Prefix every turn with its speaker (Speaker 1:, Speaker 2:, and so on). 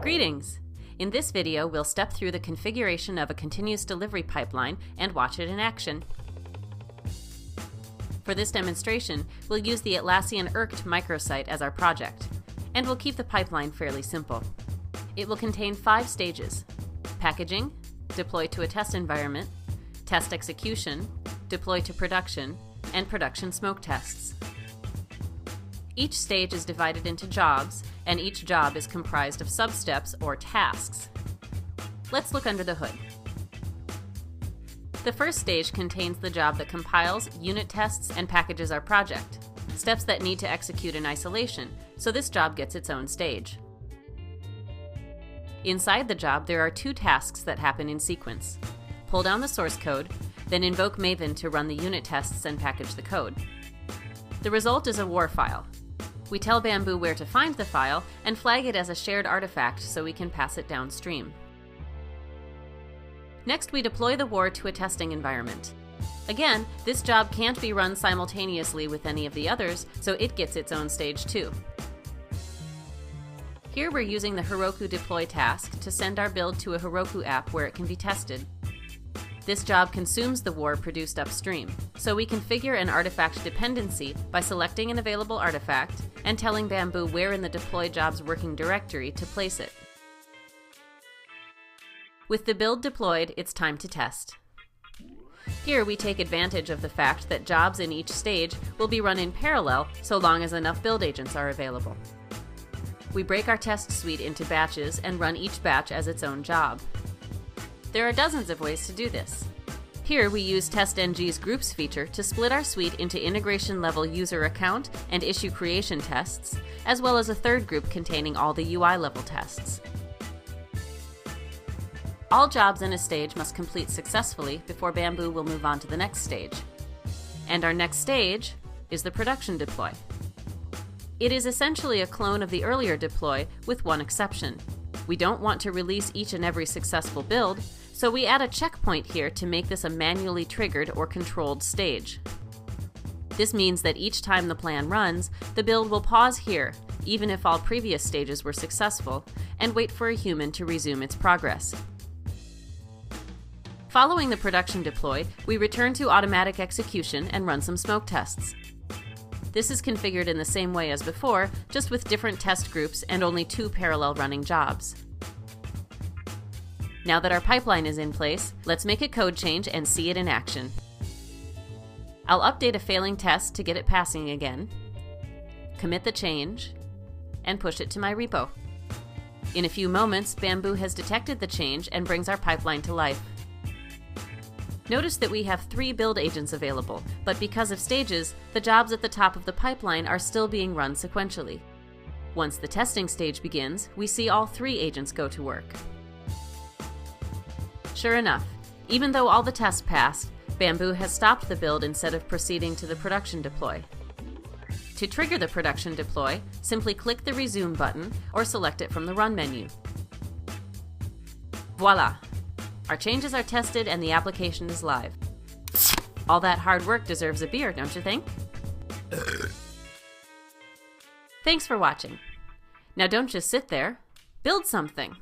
Speaker 1: Greetings! In this video, we'll step through the configuration of a continuous delivery pipeline and watch it in action. For this demonstration, we'll use the Atlassian microsite as our project, and we'll keep the pipeline fairly simple. It will contain 5 stages: packaging, deploy to a test environment, test execution, deploy to production, and production smoke tests. Each stage is divided into jobs, and each job is comprised of substeps or tasks. Let's look under the hood. The first stage contains the job that compiles, unit tests, and packages our project, steps that need to execute in isolation, so this job gets its own stage. Inside the job, there are 2 tasks that happen in sequence. Pull down the source code, then invoke Maven to run the unit tests and package the code. The result is a WAR file. We tell Bamboo where to find the file and flag it as a shared artifact so we can pass it downstream. Next, we deploy the WAR to a testing environment. Again, this job can't be run simultaneously with any of the others, so it gets its own stage too. Here we're using the Heroku Deploy task to send our build to a Heroku app where it can be tested. This job consumes the WAR produced upstream, so we configure an artifact dependency by selecting an available artifact and telling Bamboo where in the deploy job's working directory to place it. With the build deployed, it's time to test. Here we take advantage of the fact that jobs in each stage will be run in parallel so long as enough build agents are available. We break our test suite into batches and run each batch as its own job. There are dozens of ways to do this. Here we use TestNG's Groups feature to split our suite into integration-level user account and issue creation tests, as well as a third group containing all the UI-level tests. All jobs in a stage must complete successfully before Bamboo will move on to the next stage. And our next stage is the production deploy. It is essentially a clone of the earlier deploy with one exception. We don't want to release each and every successful build, so we add a checkpoint here to make this a manually triggered or controlled stage. This means that each time the plan runs, the build will pause here, even if all previous stages were successful, and wait for a human to resume its progress. Following the production deploy, we return to automatic execution and run some smoke tests. This is configured in the same way as before, just with different test groups and only 2 parallel running jobs. Now that our pipeline is in place, let's make a code change and see it in action. I'll update a failing test to get it passing again, commit the change, and push it to my repo. In a few moments, Bamboo has detected the change and brings our pipeline to life. Notice that we have 3 build agents available, but because of stages, the jobs at the top of the pipeline are still being run sequentially. Once the testing stage begins, we see all 3 agents go to work. Sure enough, even though all the tests passed, Bamboo has stopped the build instead of proceeding to the production deploy. To trigger the production deploy, simply click the Resume button or select it from the Run menu. Voila! Our changes are tested and the application is live. All that hard work deserves a beer, don't you think? Thanks for watching. Now don't just sit there, build something!